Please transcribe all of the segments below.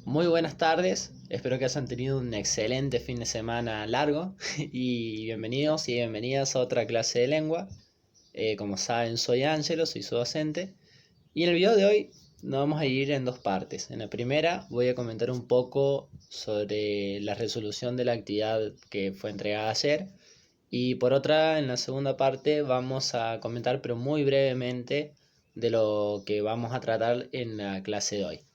Muy buenas tardes, espero que hayan tenido un excelente fin de semana largo y bienvenidos y bienvenidas a otra clase de lengua. Como saben, soy Ángelo, soy su docente y en el video de hoy nos vamos a ir en dos partes. En la primera voy a comentar un poco sobre la resolución de la actividad que fue entregada ayer y por otra, en la segunda parte vamos a comentar, pero muy brevemente, de lo que vamos a tratar en la clase de hoy.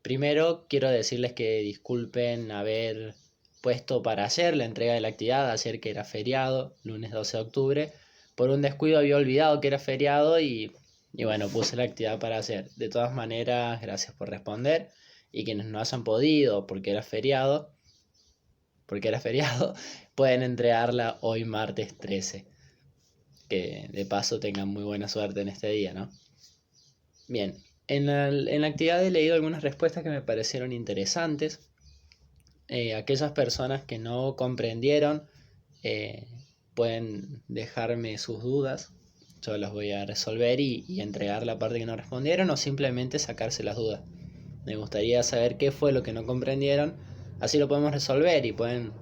Primero, quiero decirles que disculpen haber puesto para ayer la entrega de la actividad, ayer que era feriado, lunes 12 de octubre. Por un descuido había olvidado que era feriado y bueno, puse la actividad para ayer. De todas maneras, gracias por responder y quienes no hayan podido porque era feriado, pueden entregarla hoy martes 13. Que de paso tengan muy buena suerte en este día, ¿no? Bien, en la actividad he leído algunas respuestas que me parecieron interesantes. Aquellas personas que no comprendieron eh, pueden dejarme sus dudas. Yo las voy a resolver y entregar la parte que no respondieron o simplemente sacarse las dudas. Me gustaría saber qué fue lo que no comprendieron. Así lo podemos resolver y pueden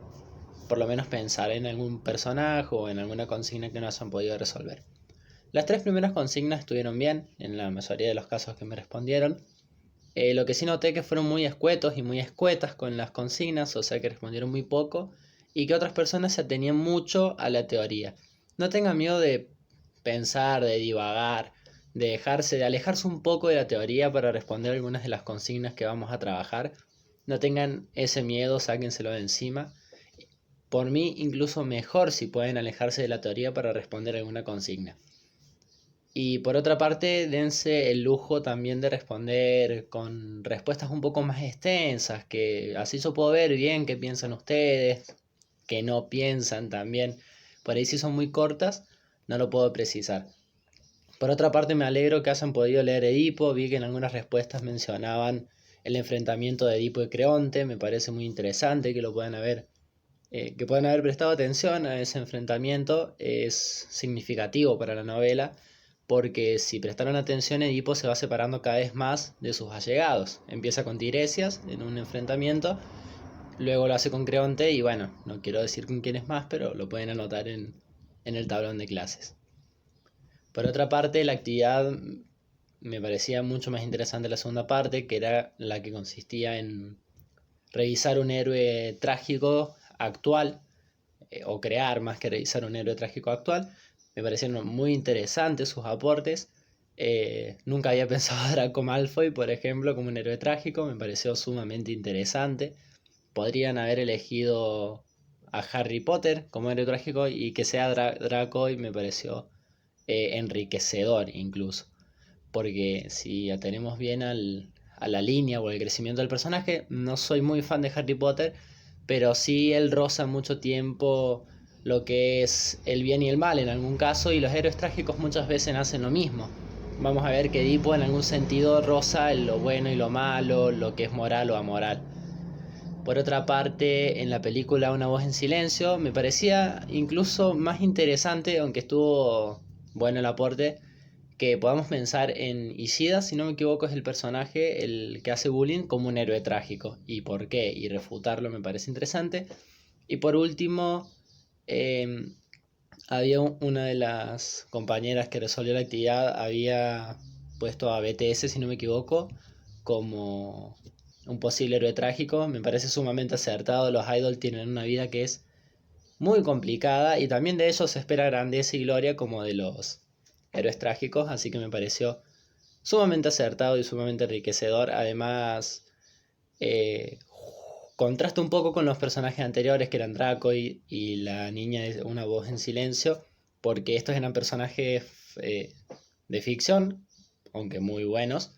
por lo menos pensar en algún personaje o en alguna consigna que no hayan podido resolver. Las tres primeras consignas estuvieron bien, en la mayoría de los casos que me respondieron. Lo que sí noté que fueron muy escuetos y muy escuetas con las consignas, o sea que respondieron muy poco, y que otras personas se atenían mucho a la teoría. No tengan miedo de pensar, de divagar, de alejarse un poco de la teoría para responder algunas de las consignas que vamos a trabajar. No tengan ese miedo, sáquenselo de encima. Por mí, incluso mejor si pueden alejarse de la teoría para responder alguna consigna. Y por otra parte, dense el lujo también de responder con respuestas un poco más extensas, que así yo puedo ver bien qué piensan ustedes, qué no piensan también. Por ahí si son muy cortas, no lo puedo precisar. Por otra parte, me alegro que hayan podido leer Edipo, vi que en algunas respuestas mencionaban el enfrentamiento de Edipo y Creonte, me parece muy interesante que puedan haber prestado atención a ese enfrentamiento, es significativo para la novela porque si prestaron atención, Edipo se va separando cada vez más de sus allegados. Empieza con Tiresias en un enfrentamiento, luego lo hace con Creonte y bueno, no quiero decir con quién es más, pero lo pueden anotar en el tablón de clases. Por otra parte, la actividad me parecía mucho más interesante la segunda parte, que era la que consistía en revisar un héroe trágico actual, o crear más que revisar un héroe trágico actual. Me parecieron muy interesantes sus aportes. Nunca había pensado a Draco Malfoy, por ejemplo, como un héroe trágico. Me pareció sumamente interesante. Podrían haber elegido a Harry Potter como héroe trágico y que sea Draco y me pareció enriquecedor incluso. Porque si atenemos bien a la línea o al crecimiento del personaje, no soy muy fan de Harry Potter, pero sí él roza mucho tiempo lo que es el bien y el mal en algún caso, y los héroes trágicos muchas veces hacen lo mismo. Vamos a ver que Edipo en algún sentido roza lo bueno y lo malo, lo que es moral o amoral. Por otra parte, en la película Una voz en silencio me parecía incluso más interesante, aunque estuvo bueno el aporte, que podamos pensar en Ishida, si no me equivoco es el personaje, el que hace bullying, como un héroe trágico. ¿Y por qué? Y refutarlo me parece interesante. Y por último, eh, había una de las compañeras que resolvió la actividad, había puesto a BTS, si no me equivoco, como un posible héroe trágico. Me parece sumamente acertado. Los idols tienen una vida que es muy complicada y también de ellos se espera grandeza y gloria como de los héroes trágicos, así que me pareció sumamente acertado y sumamente enriquecedor. Además, eh, contrasta un poco con los personajes anteriores que eran Draco y la niña de Una voz en silencio, porque estos eran personajes de ficción, aunque muy buenos,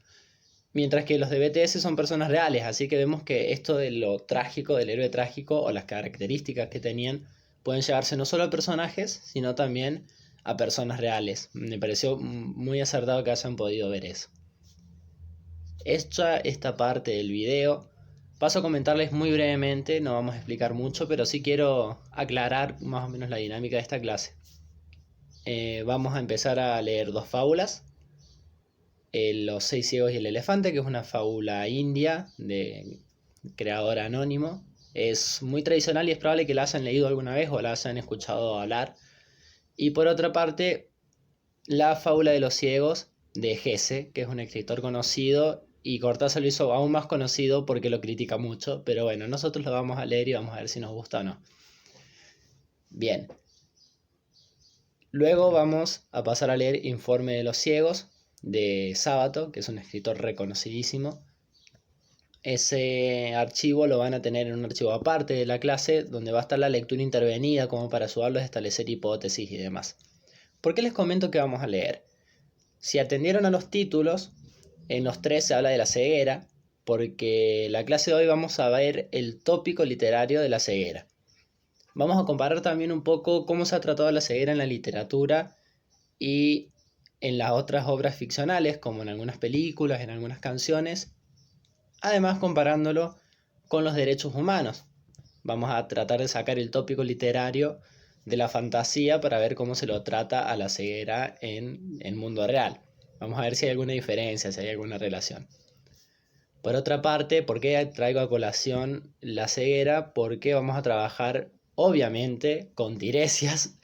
mientras que los de BTS son personas reales, así que vemos que esto de lo trágico, del héroe trágico o las características que tenían, pueden llevarse no solo a personajes, sino también a personas reales. Me pareció muy acertado que hayan podido ver eso. Hecha esta parte del video, paso a comentarles muy brevemente, no vamos a explicar mucho, pero sí quiero aclarar más o menos la dinámica de esta clase. Vamos a empezar a leer dos fábulas. Los seis ciegos y el elefante, que es una fábula india de creador anónimo. Es muy tradicional y es probable que la hayan leído alguna vez o la hayan escuchado hablar. Y por otra parte, la fábula de los ciegos de Hesse, que es un escritor conocido, y Cortázar lo hizo aún más conocido porque lo critica mucho, pero bueno, nosotros lo vamos a leer y vamos a ver si nos gusta o no. Bien. Luego vamos a pasar a leer Informe de los ciegos de Sábato, que es un escritor reconocidísimo. Ese archivo lo van a tener en un archivo aparte de la clase, donde va a estar la lectura intervenida como para ayudarlos a establecer hipótesis y demás. ¿Por qué les comento que vamos a leer? Si atendieron a los títulos, en los 3 se habla de la ceguera, porque la clase de hoy vamos a ver el tópico literario de la ceguera. Vamos a comparar también un poco cómo se ha tratado la ceguera en la literatura y en las otras obras ficcionales, como en algunas películas, en algunas canciones, además comparándolo con los derechos humanos. Vamos a tratar de sacar el tópico literario de la fantasía para ver cómo se lo trata a la ceguera en el mundo real. Vamos a ver si hay alguna diferencia, si hay alguna relación. Por otra parte, ¿por qué traigo a colación la ceguera? Porque vamos a trabajar, obviamente, con Tiresias,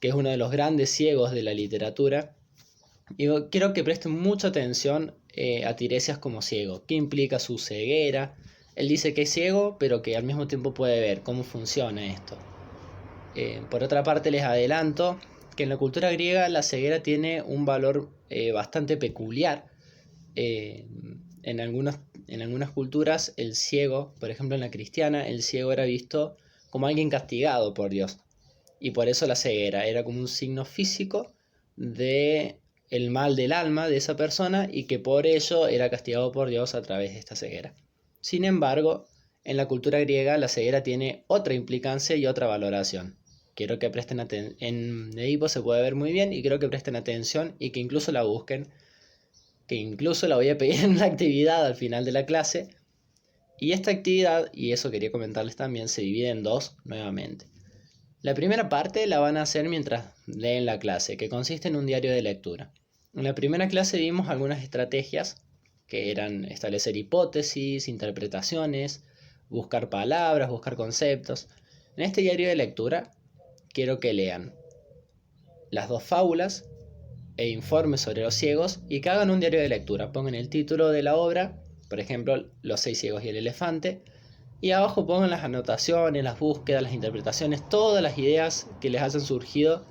que es uno de los grandes ciegos de la literatura. Y quiero que presten mucha atención a Tiresias como ciego. ¿Qué implica su ceguera? Él dice que es ciego, pero que al mismo tiempo puede ver cómo funciona esto. Por otra parte, les adelanto que en la cultura griega la ceguera tiene un valor bastante peculiar. En algunas culturas el ciego, por ejemplo en la cristiana, el ciego era visto como alguien castigado por Dios. Y por eso la ceguera era como un signo físico de el mal del alma de esa persona y que por ello era castigado por Dios a través de esta ceguera. Sin embargo, en la cultura griega la ceguera tiene otra implicancia y otra valoración. Quiero que presten atención. En Edipo se puede ver muy bien y quiero que presten atención y que incluso la busquen, que incluso la voy a pedir en una actividad al final de la clase. Y esta actividad, y eso quería comentarles también, se divide en dos nuevamente. La primera parte la van a hacer mientras leen la clase, que consiste en un diario de lectura. En la primera clase vimos algunas estrategias que eran establecer hipótesis, interpretaciones, buscar palabras, buscar conceptos. En este diario de lectura quiero que lean las dos fábulas e informes sobre los ciegos y que hagan un diario de lectura. Pongan el título de la obra, por ejemplo, Los seis ciegos y el elefante, y abajo pongan las anotaciones, las búsquedas, las interpretaciones, todas las ideas que les hayan surgido,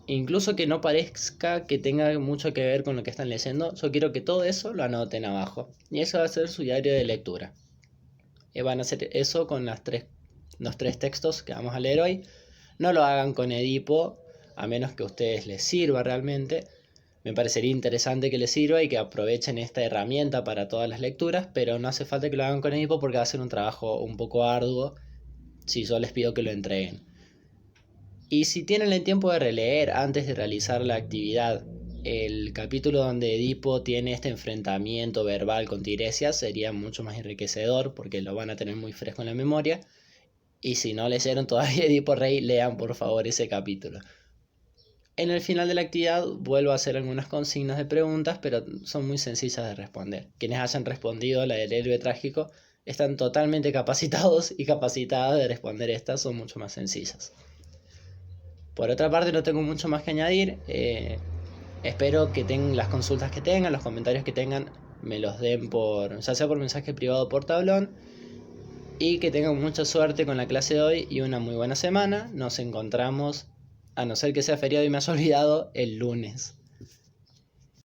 incluso que no parezca que tenga mucho que ver con lo que están leyendo. Yo quiero que todo eso lo anoten abajo. Y eso va a ser su diario de lectura. Van a hacer eso con los tres textos que vamos a leer hoy. No lo hagan con Edipo, a menos que a ustedes les sirva realmente. Me parecería interesante que les sirva y que aprovechen esta herramienta para todas las lecturas, pero no hace falta que lo hagan con Edipo porque va a ser un trabajo un poco arduo si yo les pido que lo entreguen. Y si tienen el tiempo de releer antes de realizar la actividad el capítulo donde Edipo tiene este enfrentamiento verbal con Tiresias, sería mucho más enriquecedor porque lo van a tener muy fresco en la memoria. Y si no leyeron todavía Edipo Rey, lean por favor ese capítulo. En el final de la actividad vuelvo a hacer algunas consignas de preguntas, pero son muy sencillas de responder. Quienes hayan respondido la del héroe trágico están totalmente capacitados y capacitadas de responder estas, son mucho más sencillas. Por otra parte, no tengo mucho más que añadir. Espero que tengan las consultas que tengan, los comentarios que tengan, me los den ya sea por mensaje privado o por tablón. Y que tengan mucha suerte con la clase de hoy y una muy buena semana. Nos encontramos, a no ser que sea feriado y me haya olvidado, el lunes.